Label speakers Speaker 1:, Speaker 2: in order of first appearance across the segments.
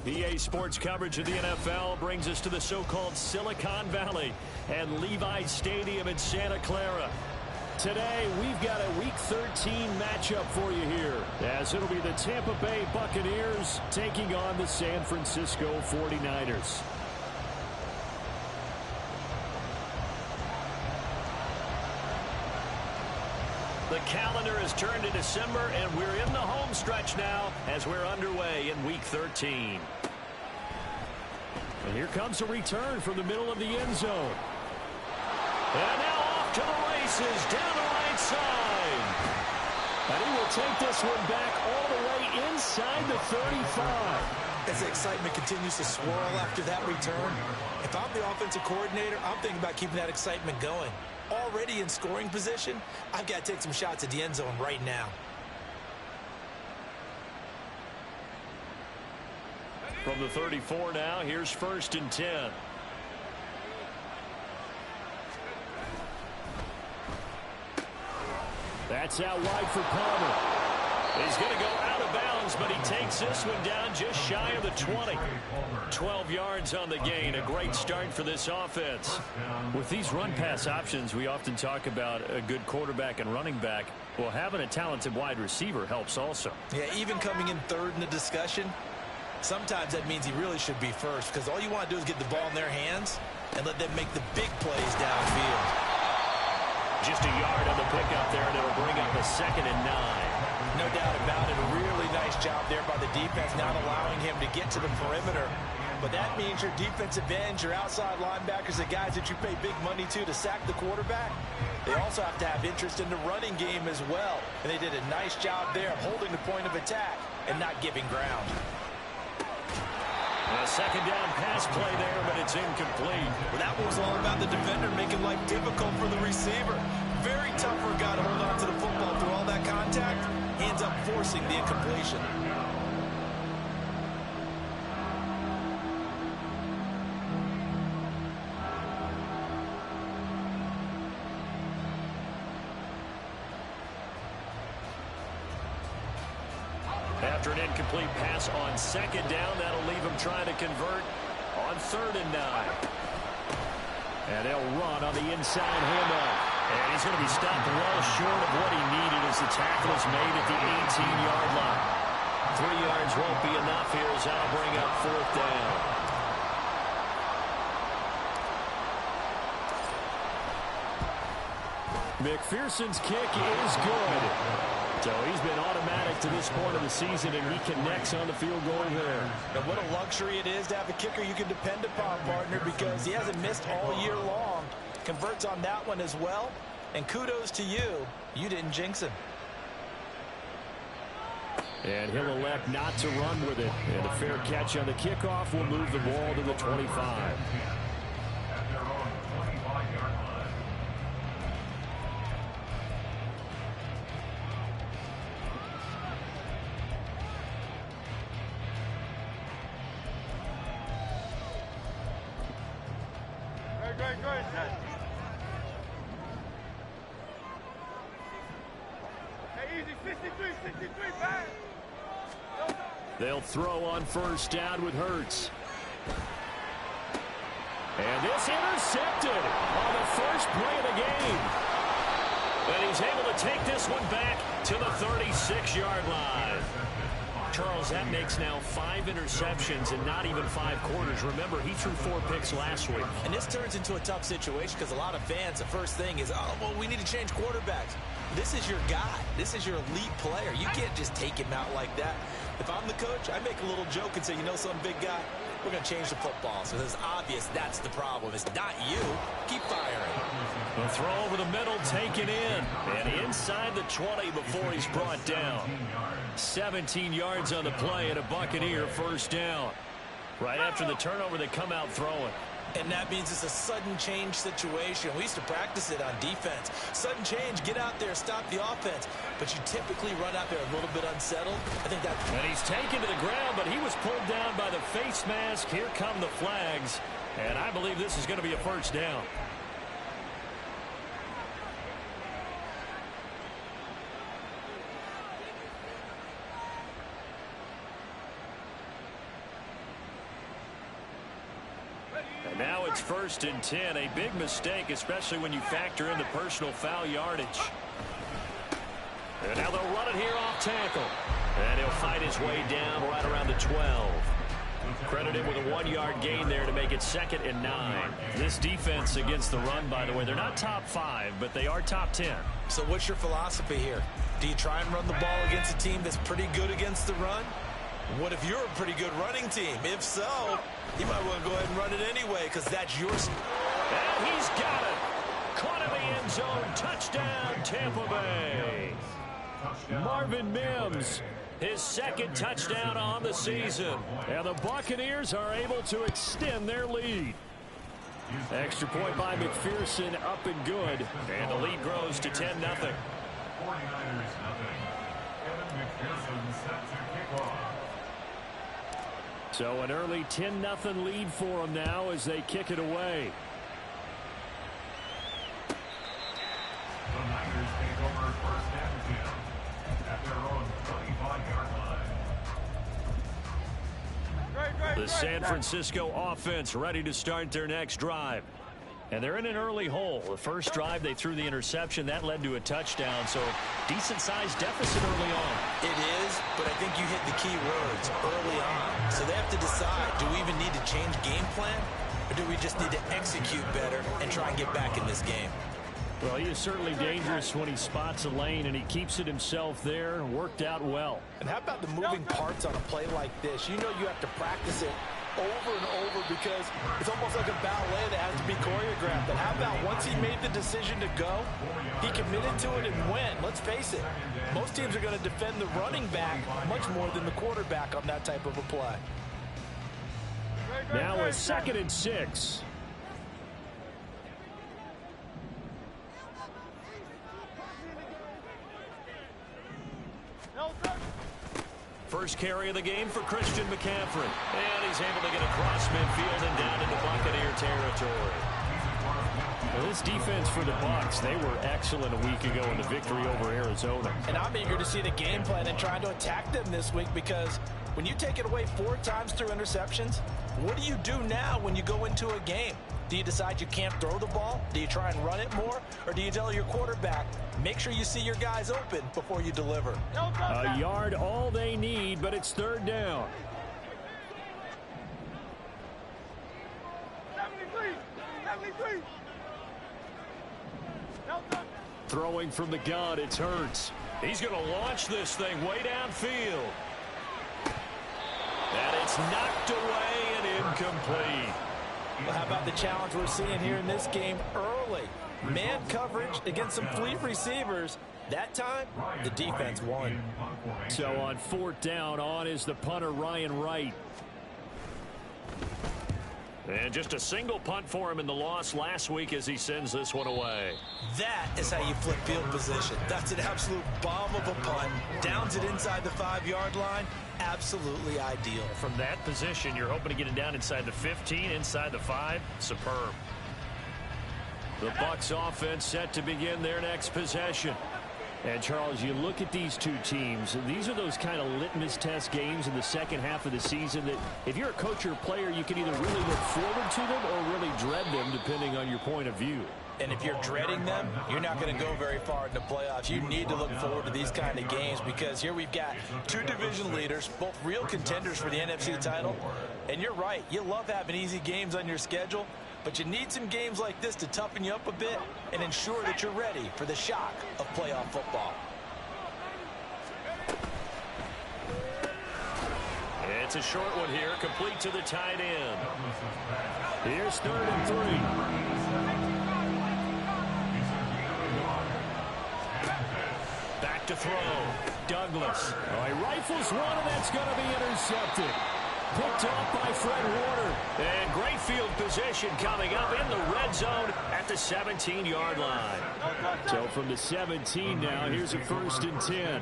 Speaker 1: EA Sports coverage of the NFL brings us to the so-called Silicon Valley and Levi's Stadium in Santa Clara. Today, we've got a Week 13 matchup for you here, as it'll be the Tampa Bay Buccaneers taking on the San Francisco 49ers. The calendar has turned to December, and we're in the home stretch now as we're underway in Week 13. And here comes a return from the middle of the end zone. And now off to the races down the right side. And he will take this one back all the way inside the 35.
Speaker 2: As the excitement continues to swirl after that return, if I'm the offensive coordinator, I'm thinking about keeping that excitement going. Already in scoring position, I've got to take some shots at the end zone right now.
Speaker 1: From the 34 now, here's 1st and 10. That's out wide for Palmer. He's going to go out of bounds, but he takes this one down just shy of the 20. 12 yards on the gain. A great start for this offense. With these run-pass options, we often talk about a good quarterback and running back. Well, having a talented wide receiver helps also.
Speaker 2: Yeah, even coming in third in the discussion, sometimes that means he really should be first, because all you want to do is get the ball in their hands and let them make the big plays downfield.
Speaker 1: Just a yard on the pickup there, and it'll bring up a 2nd and 9.
Speaker 2: No doubt about it. A really nice job there by the defense, not allowing him to get to the perimeter. But that means your defensive ends, your outside linebackers, the guys that you pay big money to sack the quarterback, they also have to have interest in the running game as well. And they did a nice job there of holding the point of attack and not giving ground.
Speaker 1: A 2nd down pass play there, but it's incomplete.
Speaker 2: Well, that was all about the defender making life difficult for the receiver. Very tough for a guy to hold on to the football through all that contact. He ends up forcing the incompletion.
Speaker 1: After an incomplete pass on 2nd down, that'll leave him trying to convert on 3rd and 9. And they'll run on the inside handoff. And he's going to be stopped well short of what he needed as the tackle is made at the 18-yard line. 3 yards won't be enough here as that'll bring up 4th down. McPherson's kick is good. So he's been automatic to this point of the season, and he connects on the field goal there.
Speaker 2: And what a luxury it is to have a kicker you can depend upon, partner, because he hasn't missed all year long. Converts on that one as well. And kudos to you. You didn't jinx him.
Speaker 1: And he'll elect not to run with it. And a fair catch on the kickoff will move the ball to the 25. They'll throw on 1st down with Hurts. And this intercepted on the first play of the game. And he's able to take this one back to the 36-yard line. Charles, that makes now 5 interceptions and not even 5 quarters. Remember, he threw 4 picks last week.
Speaker 2: And this turns into a tough situation because a lot of fans, the first thing is, oh, well, we need to change quarterbacks. This is your guy. This is your elite player. You can't just take him out like that. If I'm the coach, I make a little joke and say, you know some big guy, we're going to change the football. So it's obvious that's the problem. It's not you. Keep firing.
Speaker 1: The throw over the middle taken in. And inside the 20 before he's brought down. 17 yards on the play and a Buccaneer 1st down. Right after the turnover, they come out throwing.
Speaker 2: And that means it's a sudden change situation. We used to practice it on defense. Sudden change, get out there, stop the offense. But you typically run out there a little bit unsettled. I think that.
Speaker 1: And he's taken to the ground, but he was pulled down by the face mask. Here come the flags. And I believe this is going to be a 1st down. And now it's 1st and 10. A big mistake, especially when you factor in the personal foul yardage. And now they'll run it here off tackle. And he'll fight his way down right around the 12. Credit him with a 1-yard gain there to make it 2nd and 9. This defense against the run, by the way, they're not top 5, but they are top 10.
Speaker 2: So what's your philosophy here? Do you try and run the ball against a team that's pretty good against the run? What if you're a pretty good running team? If so, you might want to go ahead and run it anyway because that's yours.
Speaker 1: And he's got it. Caught in the end zone. Touchdown, Tampa Bay. Marvin Mims, his 2nd touchdown on the season. And the Buccaneers are able to extend their lead. Extra point by McPherson, up and good. And the lead grows to 10-0.
Speaker 3: 49ers nothing. Kevin McPherson set to kick off.
Speaker 1: So an early 10-0 lead for them now as they kick it away.
Speaker 3: The Niners take over 1st and 10 at their own 25-yard line.
Speaker 1: The San Francisco offense ready to start their next drive. And they're in an early hole. The first drive, they threw the interception. That led to a touchdown. So decent-sized deficit early on.
Speaker 2: It is, but I think you hit the key words early on. So they have to decide, do we even need to change game plan? Or do we just need to execute better and try and get back in this game?
Speaker 1: Well, he is certainly dangerous when he spots a lane, and he keeps it himself there. Worked out well.
Speaker 2: And how about the moving parts on a play like this? You know you have to practice it over and over because it's almost like a ballet that has to be choreographed. And how about once he made the decision to go, he committed to it and went. Let's face it, most teams are going to defend the running back much more than the quarterback on that type of a play.
Speaker 1: Now a 2nd and 6. First carry of the game for Christian McCaffrey. And he's able to get across midfield and down into Buccaneer territory. Well, this defense for the Bucs, they were excellent a week ago in the victory over Arizona.
Speaker 2: And I'm eager to see the game plan and trying to attack them this week because when you take it away 4 times through interceptions, what do you do now when you go into a game? Do you decide you can't throw the ball? Do you try and run it more? Or do you tell your quarterback, make sure you see your guys open before you deliver?
Speaker 1: A yard all they need, but it's 3rd down.
Speaker 4: 73.
Speaker 1: Throwing from the gun, it's Hurts. He's going to launch this thing way downfield. And it's knocked away and incomplete.
Speaker 2: Well, how about the challenge we're seeing here in this game early? Man coverage against some fleet receivers. That time, the defense won.
Speaker 1: So on 4th down, on is the punter, Ryan Wright. And just a single punt for him in the loss last week as he sends this one away.
Speaker 2: That is how you flip field position. That's an absolute bomb of a punt. Downs it inside the 5-yard line. Absolutely ideal.
Speaker 1: From that position, you're hoping to get it down inside the 15, inside the 5. Superb. The Bucs offense set to begin their next possession. And, Charles, you look at these two teams, these are those kind of litmus test games in the second half of the season that if you're a coach or a player, you can either really look forward to them or really dread them, depending on your point of view.
Speaker 2: And if you're dreading them, you're not going to go very far in the playoffs. You need to look forward to these kind of games because here we've got 2 division leaders, both real contenders for the NFC title. And you're right, you love having easy games on your schedule, but you need some games like this to toughen you up a bit and ensure that you're ready for the shock of playoff football.
Speaker 1: It's a short one here, complete to the tight end. Here's 3rd and 3. Back to throw. Douglas. Oh, he rifles one, and that's going to be intercepted. Picked off by Fred Warner. And great field position coming up in the red zone at the 17-yard line. So from the 17 now, here's a 1st and 10.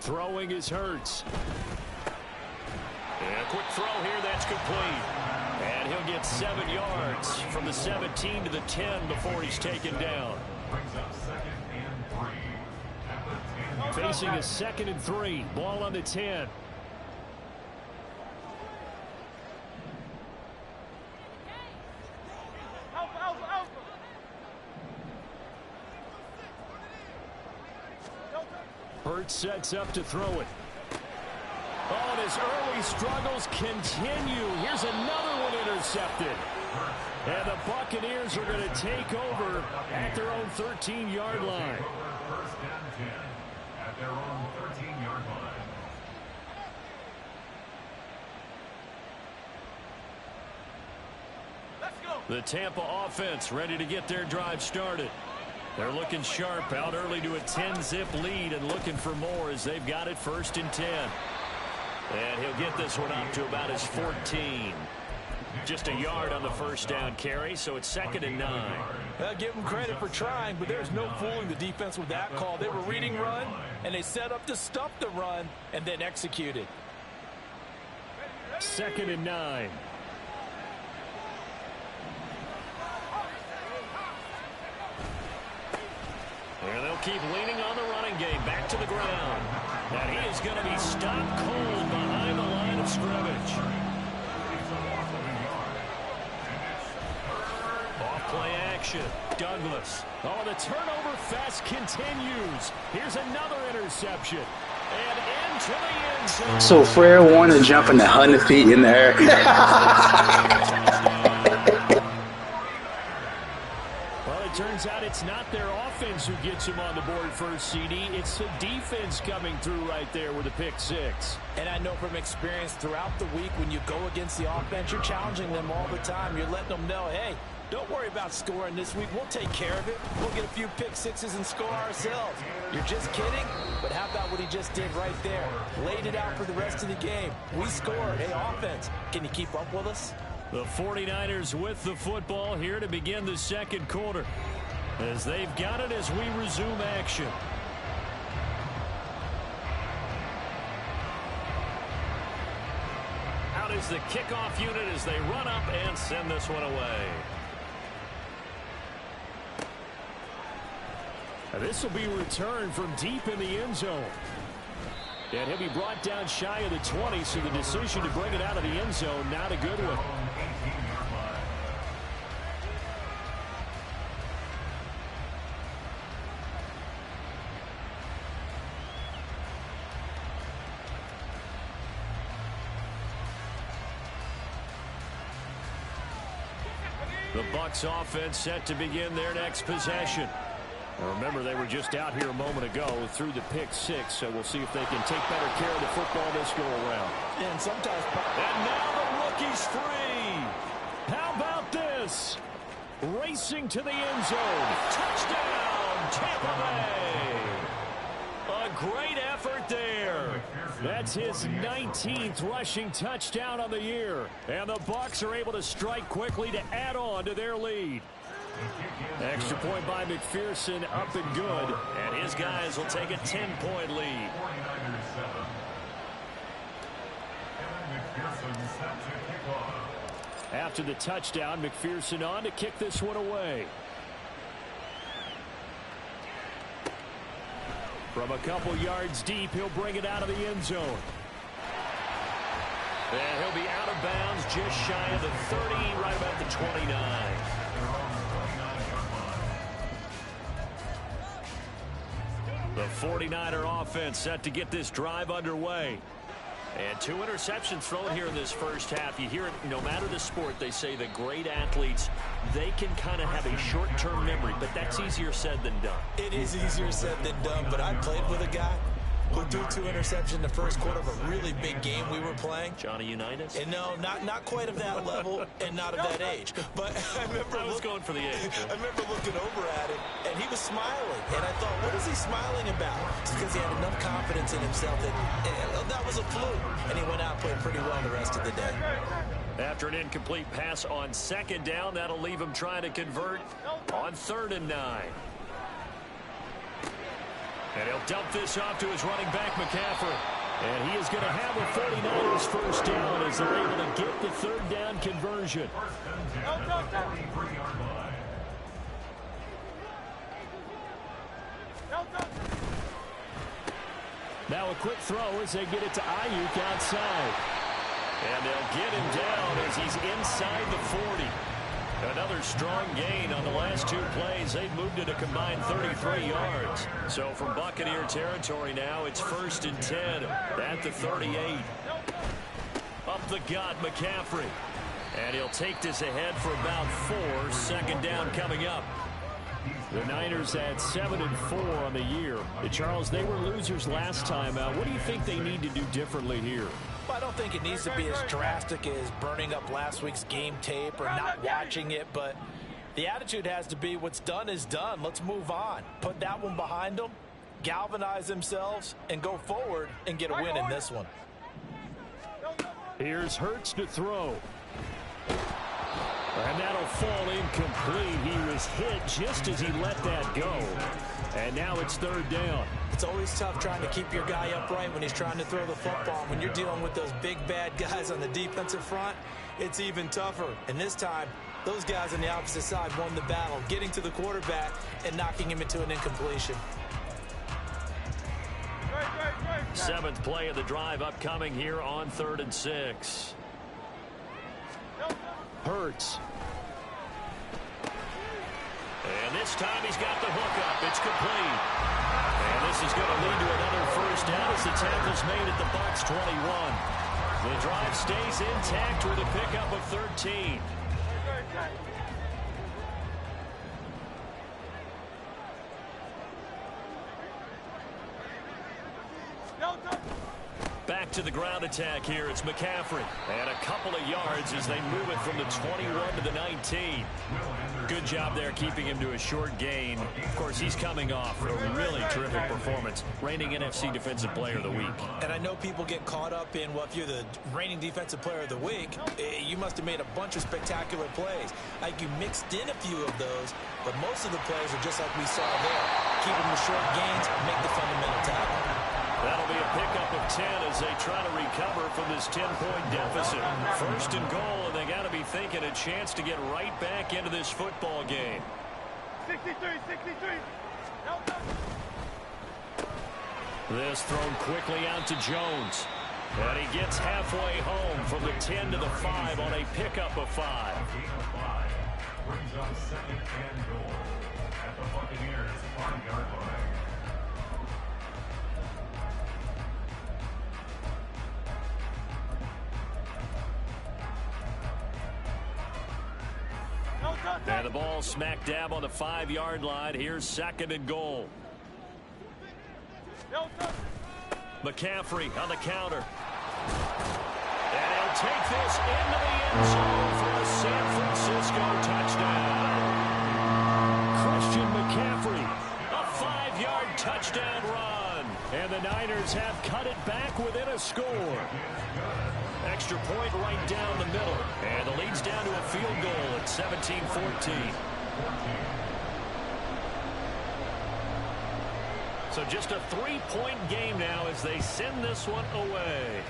Speaker 1: Throwing is Hurts. And a quick throw here, that's complete. And he'll get 7 yards from the 17 to the 10 before he's taken down. Facing a 2nd and 3. Ball on the 10. Hurts sets up to throw it. Oh, and his early struggles continue. Here's another one intercepted. And the Buccaneers are going to take over at their own 13-yard line.
Speaker 3: First and 10 at their own 13-yard line.
Speaker 4: Let's go.
Speaker 1: The Tampa offense ready to get their drive started. They're looking sharp, out early to a 10-zip lead and looking for more as they've got it 1st and 10. And he'll get this one up to about his 14. Just a yard on the first down carry, so it's 2nd and 9.
Speaker 2: Give them credit for trying, but there's no fooling the defense with that call. They were reading run, and they set up to stuff the run and then executed.
Speaker 1: 2nd and 9. And they'll keep leaning on the running game. Back to the ground. And he is going to be stopped cold behind the line of scrimmage. Off-play action. Douglas. Oh, the turnover fest continues. Here's another interception. And into the end zone.
Speaker 5: So Fred Warner jumping 100 feet in the air.
Speaker 1: Well, it turns out it's not their offense who gets him on the board first, CD. It's the defense coming through right there with a pick 6.
Speaker 2: And I know from experience throughout the week when you go against the offense, you're challenging them all the time. You're letting them know, hey, don't worry about scoring this week. We'll take care of it. We'll get a few pick 6s and score ourselves. You're just kidding? But how about what he just did right there? Laid it out for the rest of the game. We scored. Hey, offense, can you keep up with us?
Speaker 1: The 49ers with the football here to begin the 2nd quarter. As they've got it as we resume action. Out is the kickoff unit as they run up and send this one away. This will be returned from deep in the end zone. And he'll be brought down shy of the 20, so the decision to bring it out of the end zone, not a good one. The Bucs offense set to begin their next possession. Now remember, they were just out here a moment ago through the pick 6, so we'll see if they can take better care of the football this go around.
Speaker 2: And sometimes...
Speaker 1: And now the rookie's free. How about this? Racing to the end zone. Touchdown, Tampa Bay. A great effort there. That's his 19th rushing touchdown of the year. And the Bucs are able to strike quickly to add on to their lead. Extra point by McPherson, up and good. And his guys will take a 10-point lead. After the touchdown, McPherson on to kick this one away. From a couple yards deep, he'll bring it out of the end zone. And he'll be out of bounds just shy of the 30, right about the 29. The 49er offense set to get this drive underway. And 2 interceptions thrown here in this first half. You hear it, no matter the sport, they say that great athletes, they can kind of have a short-term memory, but that's easier said than done.
Speaker 2: It is easier said than done, but I played with a guy who threw 2 interceptions in the first quarter of a really big game we were playing.
Speaker 1: Johnny Unitas?
Speaker 2: And no, not quite of that level and not of that age. But I remember
Speaker 1: I was going for the age.
Speaker 2: I remember looking over at him, and he was smiling. And I thought, what is he smiling about? It's because he had enough confidence in himself that was a fluke. And he went out and played pretty well the rest of the day.
Speaker 1: After an incomplete pass on 2nd down, that'll leave him trying to convert on 3rd and 9. And he'll dump this off to his running back, McCaffrey. And he is going to have the 49ers first down as they're able to get the 3rd down conversion. Now a quick throw as they get it to Ayuk outside. And they'll get him down as he's inside the 40. Another strong gain on the last 2 plays. They've moved it a combined 33 yards. So from Buccaneer territory now, it's 1st and 10 at the 38. Up the gut, McCaffrey. And he'll take this ahead for about 4. 2nd down coming up. The Niners had 7-4 on the year. Charles, they were losers last time out. What do you think they need to do differently here?
Speaker 2: Well, I don't think it needs to be as drastic as burning up last week's game tape or not watching it, but the attitude has to be what's done is done. Let's move on. Put that one behind them, galvanize themselves, and go forward and get a win in this one.
Speaker 1: Here's Hurts to throw. And that'll fall incomplete. He was hit just as he let that go. And now it's 3rd down.
Speaker 2: It's always tough trying to keep your guy upright when he's trying to throw the football. When you're dealing with those big, bad guys on the defensive front, it's even tougher. And this time, those guys on the opposite side won the battle, getting to the quarterback and knocking him into an incompletion.
Speaker 1: 7th play of the drive upcoming here on 3rd and 6. Hurts. And this time he's got the hook up. It's complete. And this is going to lead to another 1st down as the tackle's made at the Bucs 21. The drive stays intact with a pickup of 13. Back to the ground attack here. It's McCaffrey. And a couple of yards as they move it from the 21 to the 19. Good job there keeping him to a short gain. Of course, he's coming off a really terrific performance. Reigning NFC Defensive Player of the Week.
Speaker 2: And I know people get caught up in, well, if you're the reigning Defensive Player of the Week, you must have made a bunch of spectacular plays. Like you mixed in a few of those, but most of the plays are just like we saw there. Keep them to short gains, make the fundamental tackle.
Speaker 1: That'll be a pickup of 10 as they try to recover from this 10-point deficit. 1st and goal, and they got to be thinking a chance to get right back into this football game.
Speaker 4: 63.
Speaker 1: This thrown quickly out to Jones. And he gets halfway home from the 10 to the 5 on a pickup of 5.
Speaker 3: Brings up 2nd and goal at the Buccaneers 5-yard line.
Speaker 1: And the ball smack dab on the 5-yard line. Here's 2nd and goal. McCaffrey on the counter. And he'll take this into the end zone for a San Francisco touchdown. Christian McCaffrey, a 5-yard touchdown run. And the Niners have cut it back within a score. Extra point right down the middle. And the lead's down to a field goal at 17-14. So just a 3-point game now as they send this one away.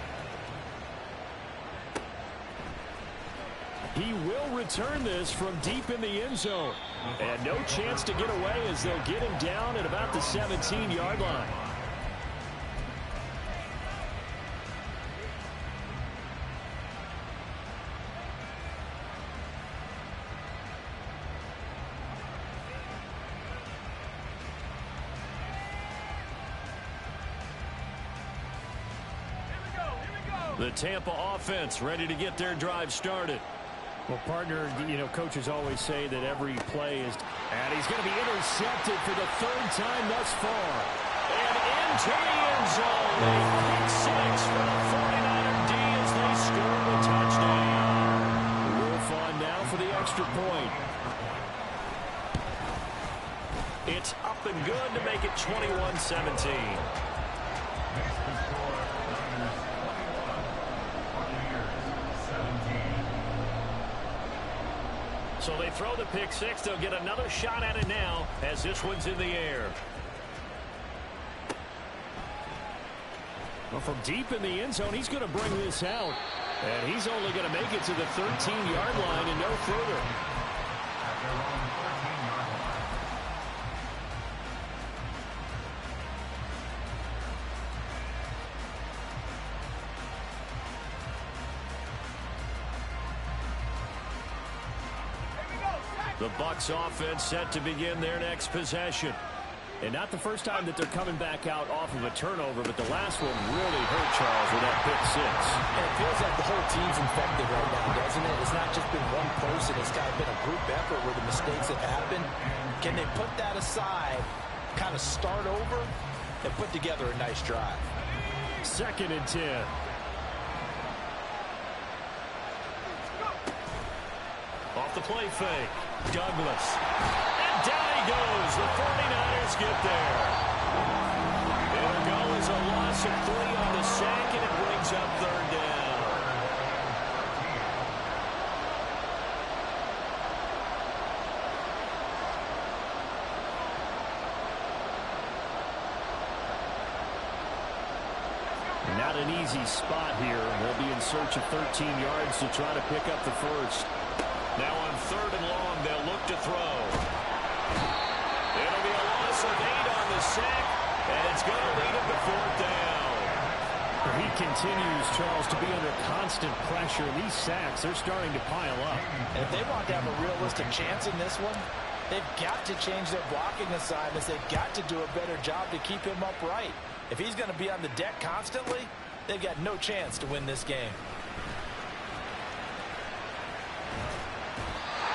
Speaker 1: He will return this from deep in the end zone. And no chance to get away as they'll get him down at about the 17-yard line. The Tampa offense ready to get their drive started. Well, partner, coaches always say that every play is... And he's going to be intercepted for the 3rd time thus far. And into the end zone. A pick 6 for the 49er D as they score the touchdown. Wolf on now for the extra point. It's up and good to make it 21-17. So they throw the pick 6. They'll get another shot at it now as this one's in the air. Well, from deep in the end zone, he's going to bring this out. And he's only going to make it to the 13-yard line and no further. The Bucs offense set to begin their next possession. And not the first time that they're coming back out off of a turnover, but the last one really hurt Charles with that pick six.
Speaker 2: And it feels like the whole team's infected right now, doesn't it? It's not just been one person. It's kind of been a group effort where the mistakes have happened. Can they put that aside, kind of start over, and put together a nice drive?
Speaker 1: 2nd and 10. Off the play fake. Douglas. And down he goes. The 49ers get there. It'll go as a loss of 3 on the sack, and it brings up 3rd down. Not an easy spot here. They'll be in search of 13 yards to try to pick up the first. Now on 3rd and long, they'll look to throw. It'll be a loss of 8 on the sack, and it's going to lead him to 4th down. He continues, Charles, to be under constant pressure. These sacks, they're starting to pile up.
Speaker 2: And if they want to have a realistic chance in this one, they've got to change their blocking assignments. They've got to do a better job to keep him upright. If he's going to be on the deck constantly, they've got no chance to win this game.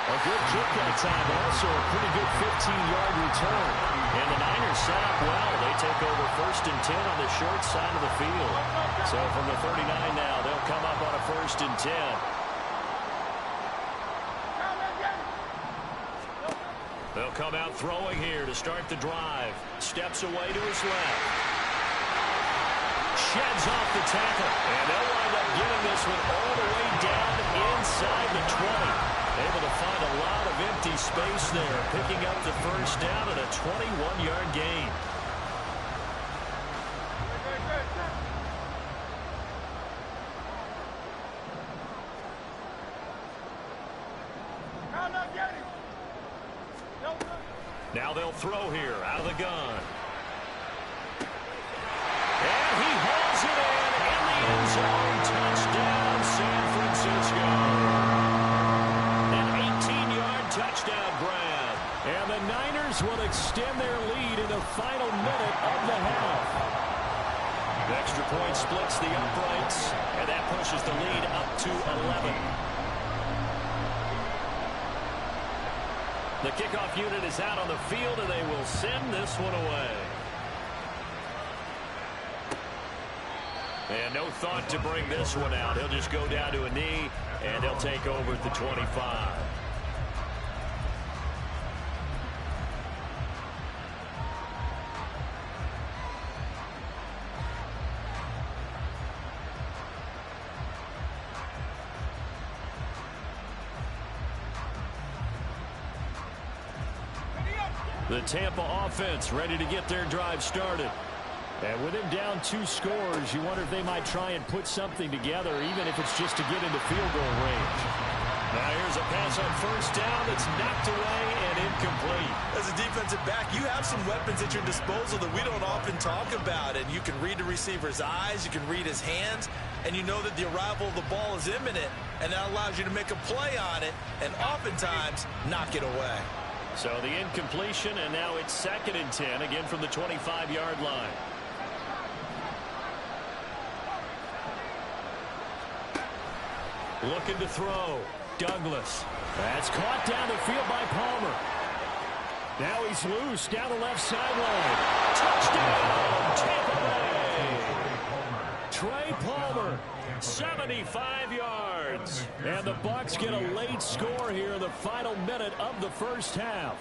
Speaker 1: A good kick that time, but also a pretty good 15-yard return. And the Niners set up well. They take over 1st and 10 on the short side of the field. So from the 39 now, they'll come up on a 1st and 10. They'll come out throwing here to start the drive. Steps away to his left. Sheds off the tackle. And they'll wind up getting this one all the way down inside the 20. Able to find a lot of empty space there, picking up the 1st down and a 21-yard gain. Now they'll throw here out of the gun. And he hauls it in the end zone. Touchdown, San Francisco. Touchdown grab. And the Niners will extend their lead in the final minute of the half. The extra point splits the uprights, and that pushes the lead up to 11. The kickoff unit is out on the field, and they will send this one away. And no thought to bring this one out. He'll just go down to a knee, and they'll take over at the 25. The Tampa offense ready to get their drive started. And with him down 2 scores, you wonder if they might try and put something together, even if it's just to get into field goal range. Now here's a pass on 1st down that's knocked away and incomplete.
Speaker 2: As a defensive back, you have some weapons at your disposal that we don't often talk about. And you can read the receiver's eyes, you can read his hands, and you know that the arrival of the ball is imminent. And that allows you to make a play on it and oftentimes knock it away.
Speaker 1: So the incompletion, and now it's 2nd and 10, again from the 25-yard line. Looking to throw. Douglas. That's caught down the field by Palmer. Now he's loose down the left sideline. Touchdown, Tampa Bay. Trey Palmer, 75 yards. And the Bucs get a late score here in the final minute of the 1st half.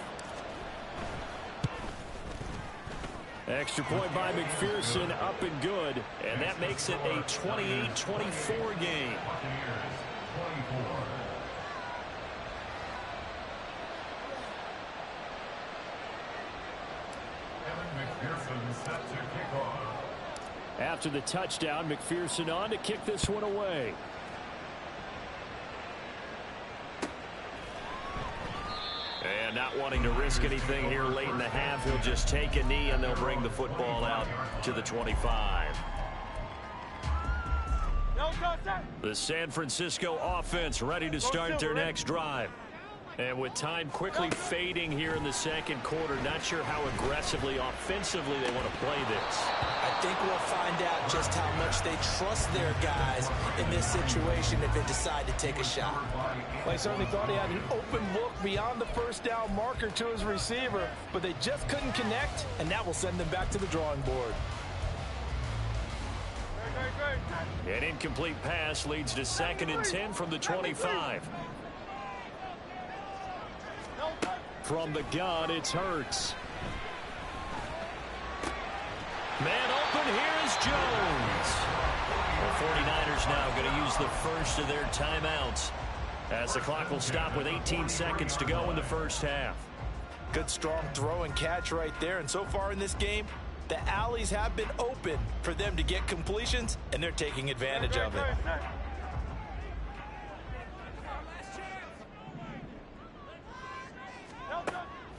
Speaker 1: Extra point by McPherson, up and good. And that makes it a 28-24 game. After the touchdown, McPherson on to kick this one away. And not wanting to risk anything here late in the half, he'll just take a knee and they'll bring the football out to the 25. The San Francisco offense ready to start their next drive. And with time quickly fading here in the second quarter, not sure how aggressively, offensively they want to play this.
Speaker 2: I think we'll find out just how much they trust their guys in this situation if they decide to take a shot.
Speaker 6: Well, he certainly thought he had an open look beyond the first down marker to his receiver, but they just couldn't connect, and that will send them back to the drawing board.
Speaker 1: An incomplete pass leads to 2nd and 10 from the 25. From the gun, it's Hurts. Man open, here is Jones. The 49ers now going to use the first of their timeouts as the clock will stop with 18 seconds to go in the first half.
Speaker 2: Good strong throw and catch right there, and so far in this game, the alleys have been open for them to get completions, and they're taking advantage of it.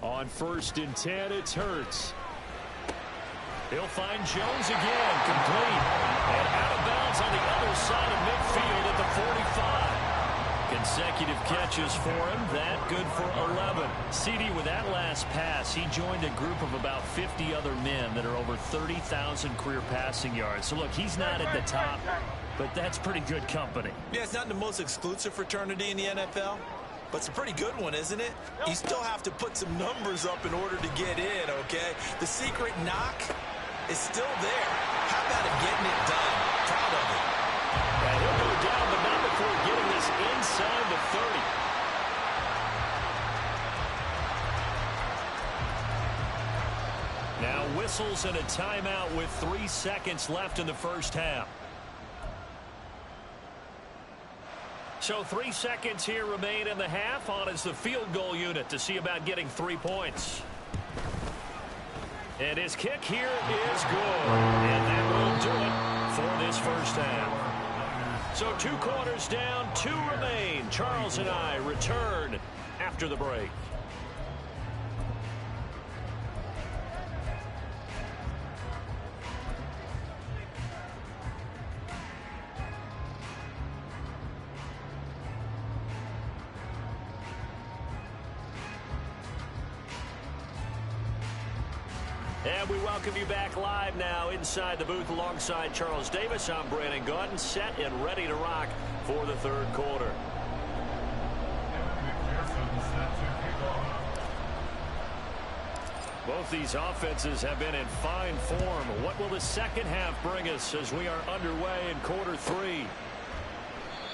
Speaker 1: On 1st and 10, it's Hurts. He'll find Jones again, complete. And out of bounds on the other side of midfield at the 45. Consecutive catches for him. That good for 11. CD, with that last pass, he joined a group of about 50 other men that are over 30,000 career passing yards. So, look, he's not at the top, but that's pretty good company.
Speaker 2: Yeah, it's not the most exclusive fraternity in the NFL, but it's a pretty good one, isn't it? You still have to put some numbers up in order to get in, okay? The secret knock is still there. How about him getting it done? Proud of it.
Speaker 1: And he'll go down, but not before getting this inside the 30. Now whistles and a timeout with 3 seconds left in the first half. So 3 seconds here remain in the half. On is the field goal unit to see about getting 3 points. And his kick here is good. And that will do it for this first half. So 2 quarters down, 2 remain. Charles and I return after the break. And we welcome you back live now inside the booth alongside Charles Davis. I'm Brandon Gaudin, set and ready to rock for the third quarter. Both these offenses have been in fine form. What will the second half bring us as we are underway in quarter 3?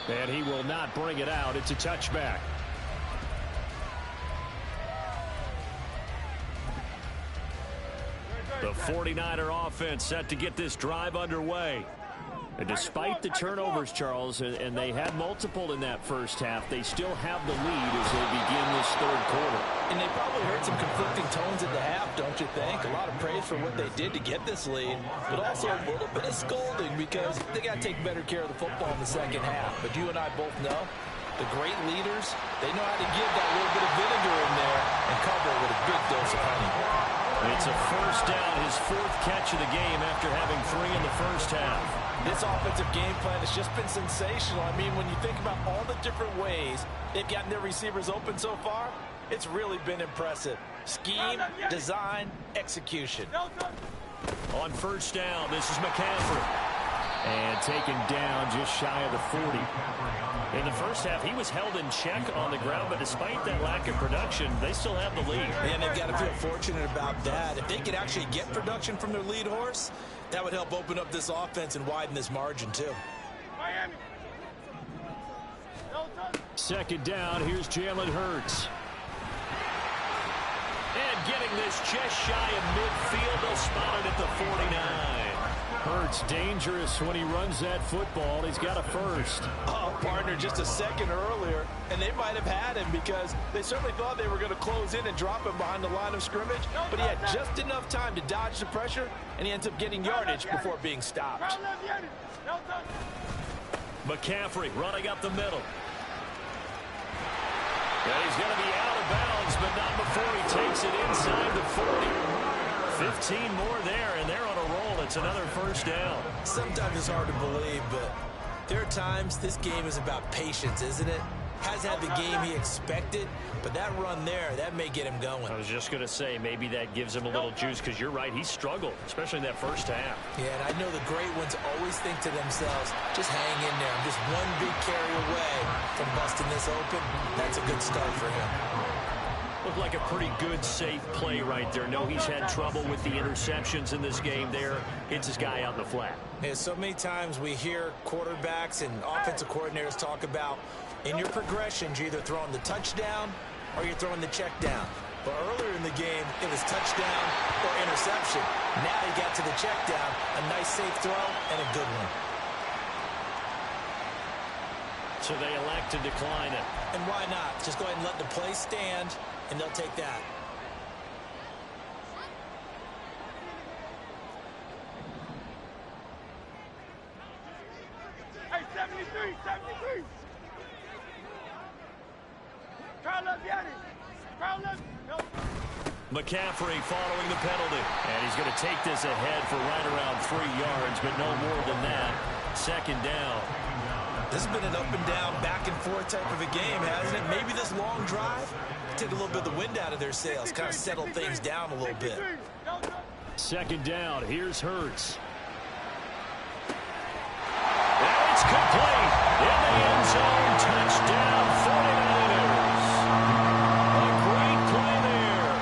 Speaker 1: And he will not bring it out. It's a touchback. The 49er offense set to get this drive underway. And despite the turnovers, Charles, and they had multiple in that first half, they still have the lead as they begin this third quarter.
Speaker 6: And they probably heard some conflicting tones at the half, don't you think? A lot of praise for what they did to get this lead, but also a little bit of scolding because they got to take better care of the football in the second half. But you and I both know the great leaders, they know how to give that little bit of vinegar in there and cover it with a big dose of honey.
Speaker 1: It's a first down, his 4th catch of the game after having 3 in the first half.
Speaker 6: This offensive game plan has just been sensational. I mean, when you think about all the different ways they've gotten their receivers open so far, it's really been impressive. Scheme, design, execution.
Speaker 1: On first down, this is McCaffrey. And taken down just shy of the 40. In the first half, he was held in check on the ground, but despite that lack of production, they still have the lead.
Speaker 2: And they've got to feel fortunate about that. If they could actually get production from their lead horse, that would help open up this offense and widen this margin, too.
Speaker 1: Second down, here's Jalen Hurts. And getting this just shy of midfield, they'll spot it at the 49. Hurts dangerous when he runs that football. He's got a first.
Speaker 6: Oh, partner, just a second earlier, and they might have had him because they certainly thought they were going to close in and drop him behind the line of scrimmage, but he had just enough time to dodge the pressure, and he ends up getting yardage before being stopped.
Speaker 1: McCaffrey running up the middle. And he's going to be out of bounds, but not before he takes it inside the 40. 15 more there, and they're on a roll. It's another first down.
Speaker 2: Sometimes it's hard to believe, but there are times this game is about patience, isn't it? Hasn't had the game he expected, but that run there, that may get him going.
Speaker 1: I was just going to say, maybe that gives him a little juice, because you're right, he struggled, especially in that first half.
Speaker 2: Yeah, and I know the great ones always think to themselves, just hang in there. I'm just one big carry away from busting this open. That's a good start for him.
Speaker 1: Looked like a pretty good, safe play right there. No, he's had trouble with the interceptions in this game there. Hits his guy out in the flat.
Speaker 2: Yeah, so many times we hear quarterbacks and offensive coordinators talk about in your progressions, you're either throwing the touchdown or you're throwing the check down. But earlier in the game, it was touchdown or interception. Now he got to the check down, a nice safe throw and a good one.
Speaker 1: So they elect to decline it.
Speaker 2: And why not? Just go ahead and let the play stand, and they'll take that.
Speaker 4: Hey, 73, 73. Try left, Yanni. Try left. No.
Speaker 1: McCaffrey following the penalty. And he's going to take this ahead for right around 3 yards, but no more than that. Second down.
Speaker 2: This has been an up and down, back and forth type of a game, hasn't it? Maybe this long drive take a little bit of the wind out of their sails, kind of settle things down a little bit.
Speaker 1: Second down. Here's Hurts. And it's complete. In the end zone. Touchdown 49ers. A great play there.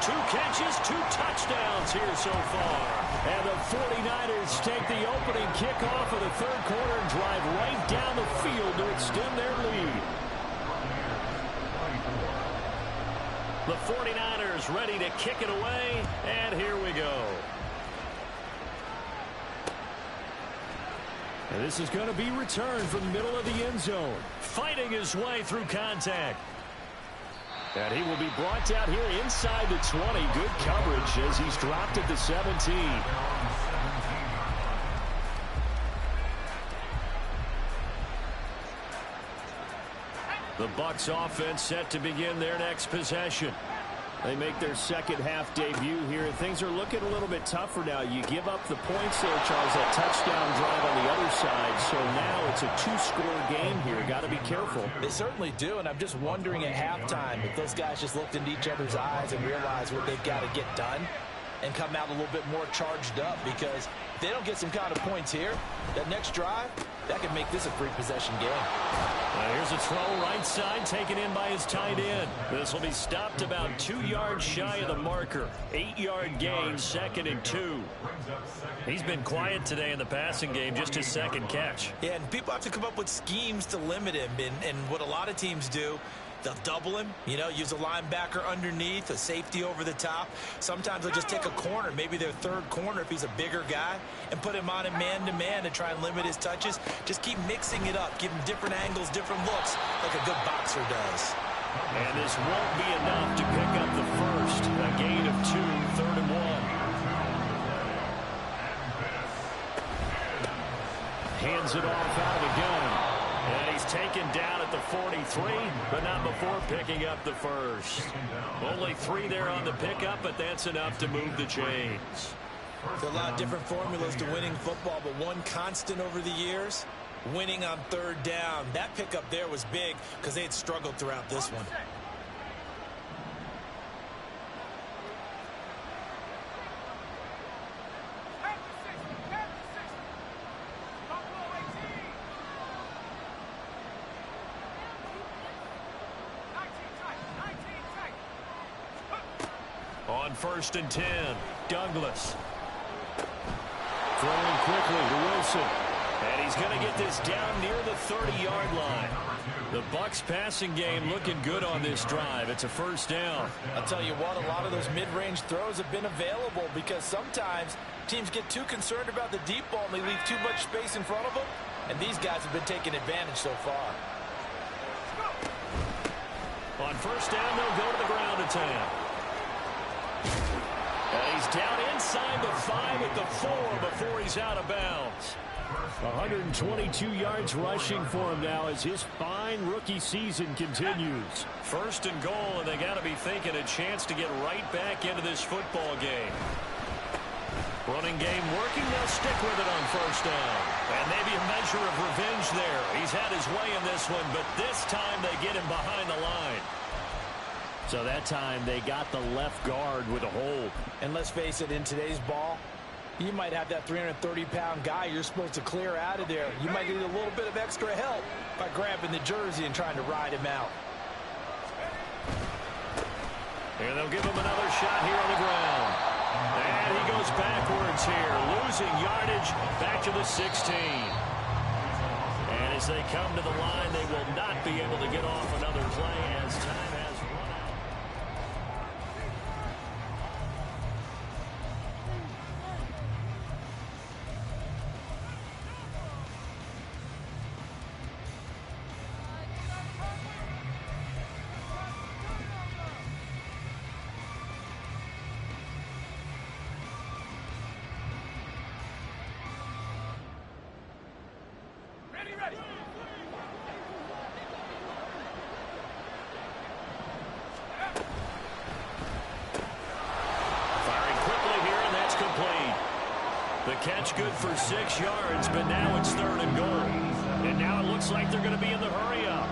Speaker 1: 2 catches, 2 touchdowns here so far. And the 49ers take the opening kickoff of the third quarter and drive right down the field to extend their lead. The 49ers ready to kick it away, and here we go. And this is going to be returned from the middle of the end zone. Fighting his way through contact. And he will be brought down here inside the 20. Good coverage as he's dropped at the 17. The Bucs offense set to begin their next possession. They make their second half debut here. Things are looking a little bit tougher now. You give up the points there, Charles, that touchdown drive on the other side. So now it's a 2-score game here. Got to be careful.
Speaker 2: They certainly do, and I'm just wondering at halftime if those guys just looked into each other's eyes and realized what they've got to get done and come out a little bit more charged up, because if they don't get some kind of points here, that next drive, that could make this a free possession game.
Speaker 1: Here's a throw right side taken in by his tight end. This will be stopped about 2 yards shy of the marker. 8-yard gain, 2nd and 2. He's been quiet today in the passing game, just his second catch.
Speaker 2: Yeah, and people have to come up with schemes to limit him, and what a lot of teams do, they'll double him, you know, use a linebacker underneath, a safety over the top. Sometimes they'll just take a corner, maybe their third corner if he's a bigger guy, and put him on a man-to-man to try and limit his touches. Just keep mixing it up, give him different angles, different looks, like a good boxer does.
Speaker 1: And this won't be enough to pick up the first. A gain of 2, 3rd and 1. Hands it off out of the gun. And he's taken down at the 43, but not before picking up the first. Only 3 there on the pickup, but that's enough to move the chains.
Speaker 2: There's a lot of different formulas to winning football, but one constant over the years, winning on 3rd down. That pickup there was big because they had struggled throughout this one.
Speaker 1: On 1st and 10, Douglas. Throwing quickly to Wilson. And he's going to get this down near the 30-yard line. The Bucs passing game looking good on this drive. It's a 1st down.
Speaker 2: I'll tell you what, a lot of those mid-range throws have been available because sometimes teams get too concerned about the deep ball and they leave too much space in front of them. And these guys have been taking advantage so far.
Speaker 1: On 1st down, they'll go to the ground attack. And he's down inside the 5 at the 4 before he's out of bounds. 122 yards rushing for him now as his fine rookie season continues. 1st and goal, and they got to be thinking a chance to get right back into this football game. Running game working. They'll stick with it on first down. And maybe a measure of revenge there. He's had his way in this one, but this time they get him behind the line. So that time they got the left guard with a hold.
Speaker 6: And let's face it, in today's ball, you might have that 330-pound guy you're supposed to clear out of there. You might need a little bit of extra help by grabbing the jersey and trying to ride him out.
Speaker 1: And they'll give him another shot here on the ground. And he goes backwards here, losing yardage back to the 16. And as they come to the line, they will not be able to get off another play as time has run out. The catch good for 6 yards, but now it's 3rd and goal. And now it looks like they're going to be in the hurry-up.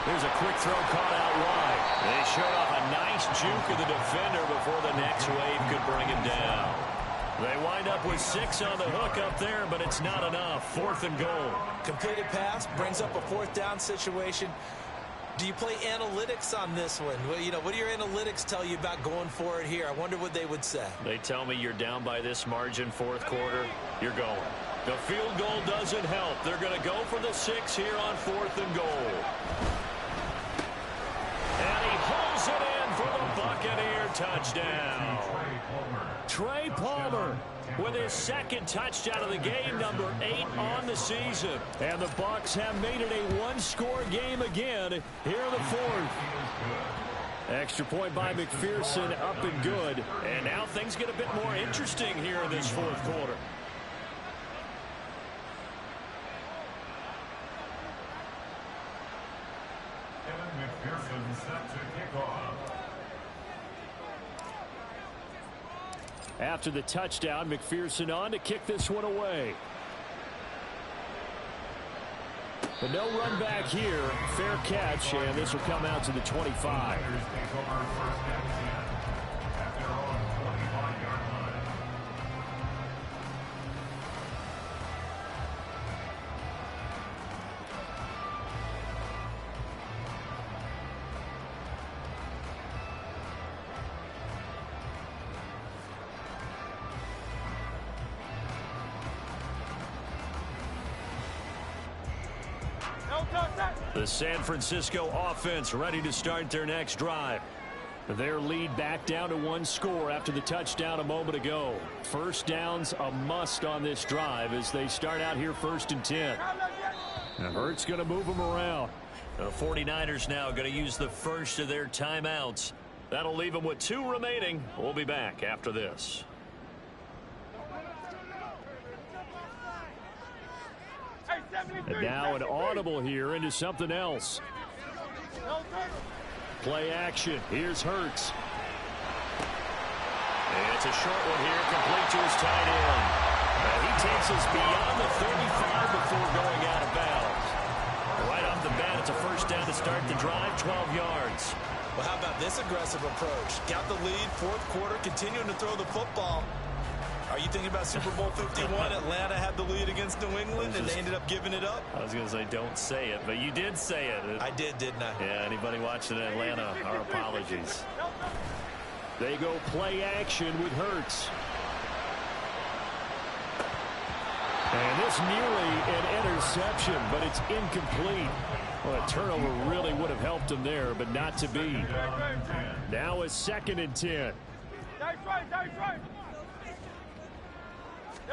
Speaker 1: Here's a quick throw caught out wide. They showed off a nice juke of the defender before the next wave could bring him down. They wind up with 6 on the hook up there, but it's not enough. 4th and goal.
Speaker 6: Completed pass brings up a 4th down situation. Do you play analytics on this one? Well, you know, what do your analytics tell you about going for it here? I wonder what they would say.
Speaker 1: They tell me you're down by this margin, 4th quarter, you're going. The field goal doesn't help. They're going to go for the 6 here on 4th and goal. And he holds it in for the Buccaneer touchdown. Trey Palmer with his 2nd touchdown of the game, number 8 on the season. And the Bucs have made it a 1-score game again here in the 4th. Extra point by McPherson, up and good. And now things get a bit more interesting here in this 4th quarter.
Speaker 3: Kevin McPherson set to kick off.
Speaker 1: After the touchdown, McPherson on to kick this one away. But no run back here. Fair catch, and this will come out to the 25. The San Francisco offense ready to start their next drive. Their lead back down to 1 score after the touchdown a moment ago. First down's a must on this drive as they start out here 1st and 10. And Hurts going to move them around. The 49ers now going to use the first of their timeouts. That'll leave them with 2 remaining. We'll be back after this. And now an audible here into something else. Play action. Here's Hurts. And it's a short one here, complete to his tight end. And he takes us beyond the 35 before going out of bounds. Right off the bat, it's a first down to start the drive, 12 yards.
Speaker 6: Well, how about this aggressive approach? Got the lead, 4th quarter, continuing to throw the football. Are you thinking about Super Bowl 51? Atlanta had the lead against New England, and they ended up giving it up?
Speaker 1: I was going to say, don't say it, but you did say it.
Speaker 6: I did, didn't I?
Speaker 1: Yeah, anybody watching in Atlanta, our apologies. They go play action with Hurts. And this nearly an interception, but it's incomplete. Well, a turnover really would have helped him there, but not to be. Now a 2nd and 10.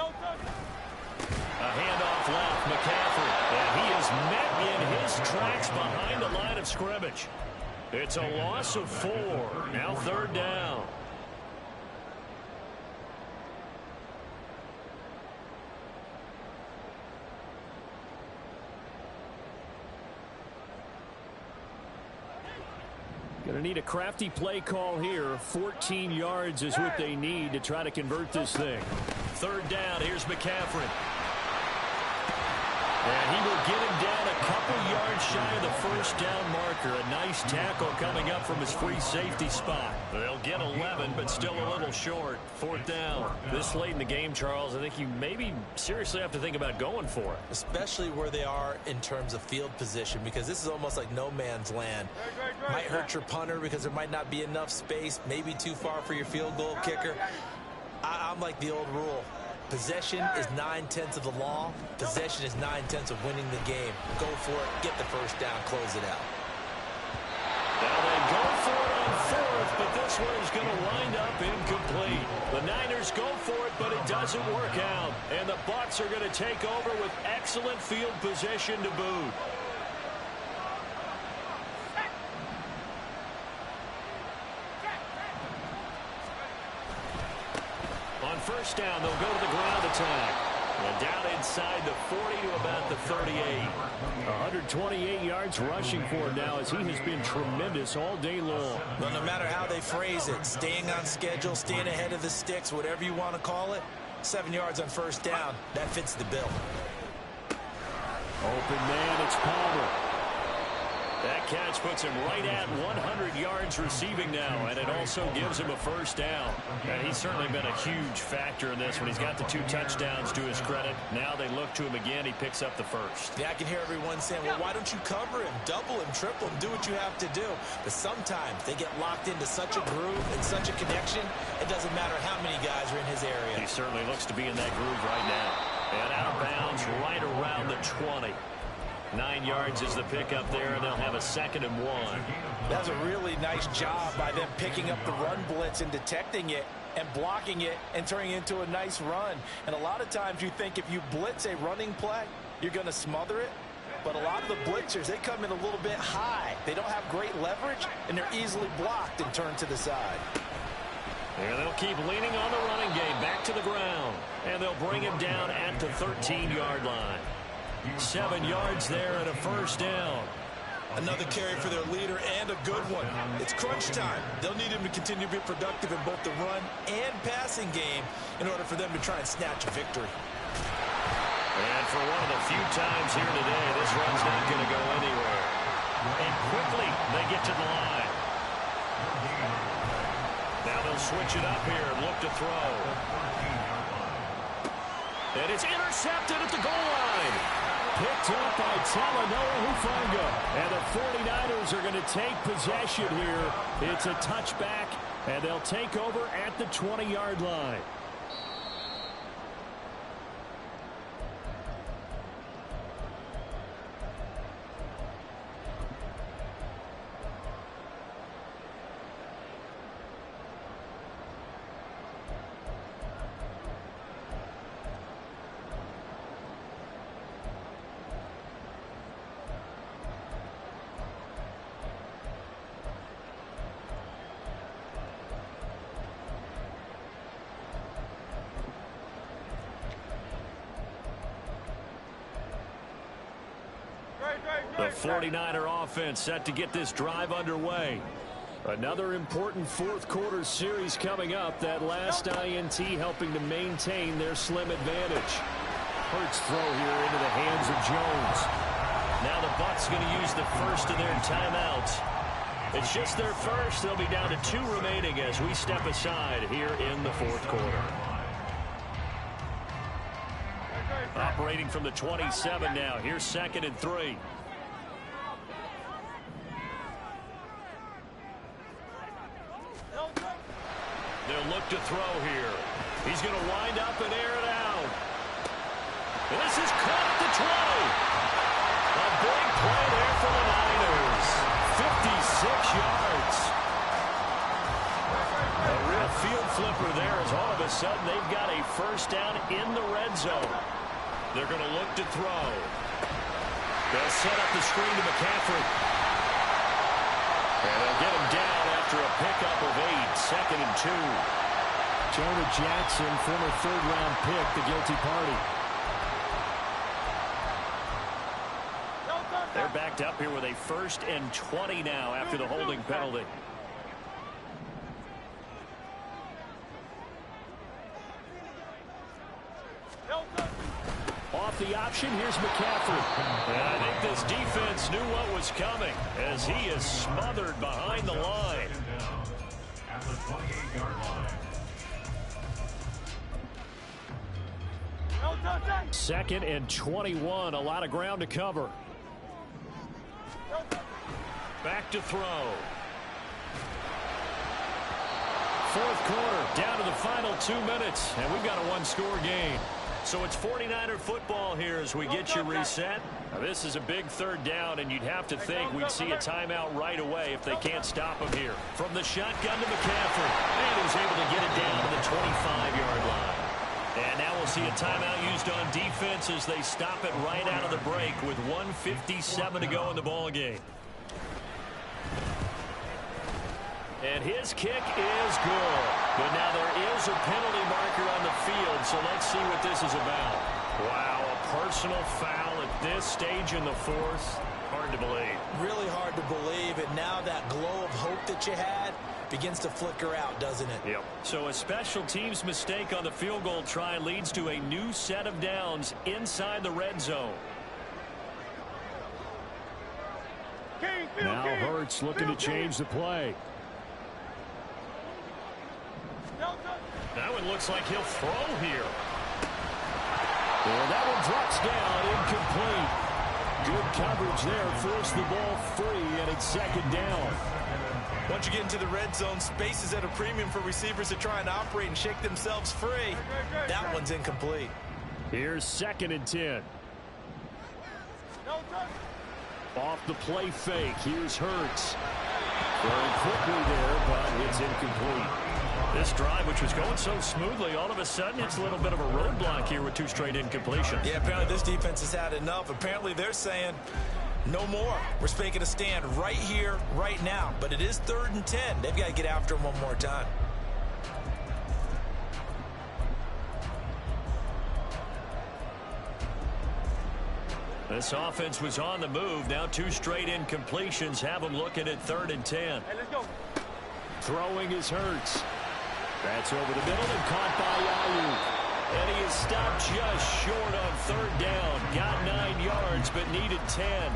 Speaker 1: A handoff left, McCaffrey, and he is met in his tracks behind the line of scrimmage. It's a loss of 4. Now 3rd down. Going Going to need a crafty play call here. 14 yards is what they need to try to convert this thing. Third down, here's McCaffrey. And he will get him down a couple yards shy of the first down marker. A nice tackle coming up from his free safety spot. They'll get 11, but still a little short. Fourth down. This late in the game, Charles, I think you maybe seriously have to think about going for it.
Speaker 6: Especially where they are in terms of field position, because this is almost like no man's land. Might hurt your punter because there might not be enough space, maybe too far for your field goal kicker. I'm like the old rule. Possession is 9/10 of the law. Possession is 9/10 of winning the game. Go for it. Get the first down. Close it out.
Speaker 1: Now they go for it on fourth, but this one is going to wind up incomplete. The Niners go for it, but it doesn't work out. And the Bucs are going to take over with excellent field position to boot. On first down, they'll go to the ground attack. And down inside the 40 to about the 38. 128 yards rushing for him now as he has been tremendous all day long.
Speaker 6: Well, no matter how they phrase it, staying on schedule, staying ahead of the sticks, whatever you want to call it, 7 yards on first down, that fits the bill.
Speaker 1: Open man, it's Palmer. That catch puts him right at 100 yards receiving now, and it also gives him a first down. And he's certainly been a huge factor in this when he's got the 2 touchdowns to his credit. Now they look to him again. He picks up the first.
Speaker 6: Yeah, I can hear everyone saying, well, why don't you cover him, double him, triple him, do what you have to do. But sometimes they get locked into such a groove and such a connection, it doesn't matter how many guys are in his area.
Speaker 1: He certainly looks to be in that groove right now. And out of bounds right around the 20. 9 yards is the pickup there, and they'll have a 2nd and 1.
Speaker 2: That's a really nice job by them picking up the run blitz and detecting it and blocking it and turning it into a nice run. And a lot of times you think if you blitz a running play, you're going to smother it. But a lot of the blitzers, they come in a little bit high. They don't have great leverage, and they're easily blocked and turned to the side.
Speaker 1: And they'll keep leaning on the running game back to the ground. And they'll bring him down at the 13-yard line. 7 yards there and a first down.
Speaker 6: Another carry for their leader and a good one. It's crunch time. They'll need him to continue to be productive in both the run and passing game in order for them to try and snatch a victory.
Speaker 1: And for one of the few times here today, this run's not going to go anywhere. And quickly they get to the line. Now they'll switch it up here and look to throw. And it's intercepted at the goal line. Picked up by Talanoa Hufanga. And the 49ers are going to take possession here. It's a touchback, and they'll take over at the 20-yard line. The 49er offense set to get this drive underway. Another important fourth-quarter series coming up. That last INT helping to maintain their slim advantage. Hurts throw here into the hands of Jones. Now the Bucs going to use the first of their timeouts. It's just their first. They'll be down to 2 remaining as we step aside here in the fourth quarter. Operating from the 27 now. Here's 2nd and 3. They'll look to throw here. He's going to wind up and air it out. And this is caught at the 20. A big play there for the Niners. 56 yards. A real field flipper there as all of a sudden they've got a first down in the red zone. They're going to look to throw. They'll set up the screen to McCaffrey. And they'll get him down after a pickup of 8, 2nd and 2. Jonah Jackson, former 3rd-round pick, the guilty party. They're backed up here with a 1st and 20 now after the holding penalty. Off the option, here's McCaffrey. And I think this defense knew what was coming as he is smothered behind the line.
Speaker 3: At the 28-yard line.
Speaker 1: 2nd and 21. A lot of ground to cover. Back to throw. 4th quarter, down to the final 2 minutes, and we've got a 1-score game. So it's 49er football here as we get you reset. Now this is a big 3rd down, and you'd have to think we'd see a timeout right away if they can't stop him here. From the shotgun to McCaffrey, and he's able to get it down to the 25-yard line. And now we'll see a timeout used on defense as they stop it right out of the break with 1:57 to go in the ball game. And his kick is good. But now there is a penalty marker on the field, so let's see what this is about. Wow, a personal foul at this stage in the 4th. Hard to believe.
Speaker 2: Really hard to believe, and now that glow of hope that you had begins to flicker out, doesn't it?
Speaker 1: Yep. So a special teams mistake on the field goal try leads to a new set of downs inside the red zone. Now Hurts looking to change the play. That one looks like he'll throw here. And that one drops down, incomplete. Good coverage there, forced the ball free, and it's 2nd down.
Speaker 2: Once you get into the red zone, space is at a premium for receivers to try and operate and shake themselves free. That one's incomplete.
Speaker 1: Here's 2nd and 10. Off the play fake, here's Hurts. Very quickly there, but it's incomplete. This drive, which was going so smoothly, all of a sudden it's a little bit of a roadblock here with 2 straight incompletions.
Speaker 2: Yeah, apparently this defense has had enough. Apparently they're saying no more. We're making a stand right here, right now. But it is 3rd and 10. They've got to get after him one more time.
Speaker 1: This offense was on the move. Now 2 straight incompletions have them looking at 3rd and 10.
Speaker 4: Hey, let's go.
Speaker 1: Throwing is Hurts. That's over the middle and caught by Ayuk. And he is stopped just short on 3rd down. Got 9 yards, but needed 10.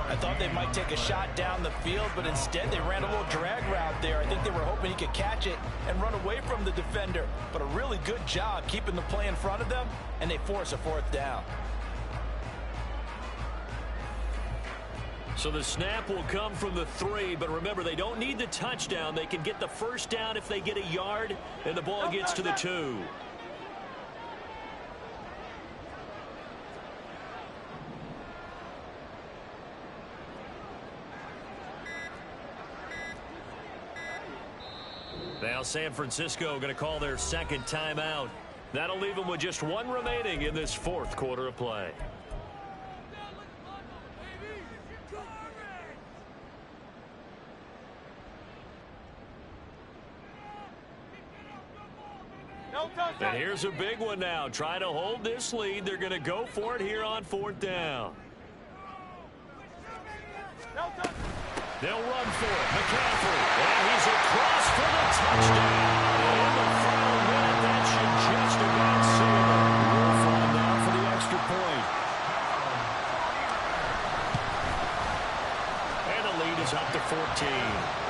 Speaker 2: I thought they might take a shot down the field, but instead they ran a little drag route there. I think they were hoping he could catch it and run away from the defender. But a really good job keeping the play in front of them, and they force a 4th down.
Speaker 1: So the snap will come from the 3, but remember, they don't need the touchdown. They can get the 1st down if they get a yard, and the ball gets to the 2. Now San Francisco going to call their 2nd timeout. That'll leave them with just 1 remaining in this 4th quarter of play. And here's a big one now. Trying to hold this lead. They're going to go for it here on 4th down. They'll run for it. McCaffrey. And he's across for the touchdown. In the final minute, that should just about seal it. We'll find out for the extra point. And the lead is up to 14.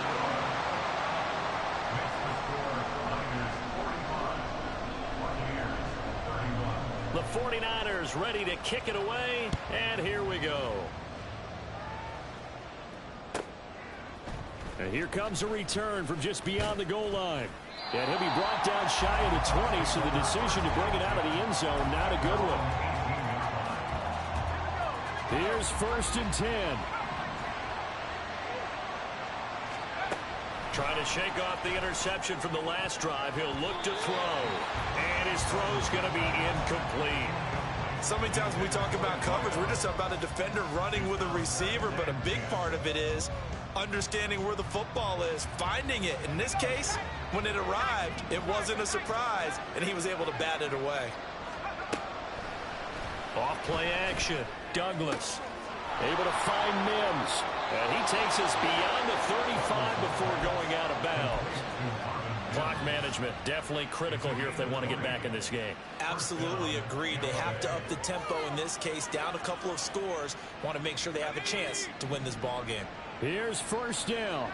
Speaker 1: The 49ers ready to kick it away, and here we go. And here comes a return from just beyond the goal line. And he'll be brought down shy of the 20, so the decision to bring it out of the end zone, not a good one. Here's 1st and 10. Trying to shake off the interception from the last drive. He'll look to throw. And his throw's going to be incomplete.
Speaker 2: So many times when we talk about coverage, we're just talking about a defender running with a receiver, but a big part of it is understanding where the football is, finding it. In this case, when it arrived, it wasn't a surprise, and he was able to bat it away.
Speaker 1: Off play action. Douglas. Able to find Mims. And he takes us beyond the 35 before going out of bounds. Clock management definitely critical here if they want to get back in this game.
Speaker 6: Absolutely agreed. They have to up the tempo in this case, down a couple of scores. Want to make sure they have a chance to win this ball game.
Speaker 1: Here's first down.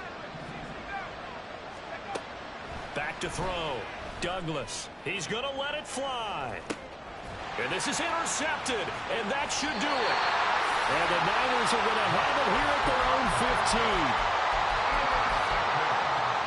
Speaker 1: Back to throw. Douglas. He's going to let it fly. And this is intercepted, and that should do it. And the Niners are going to have it here at their own 15.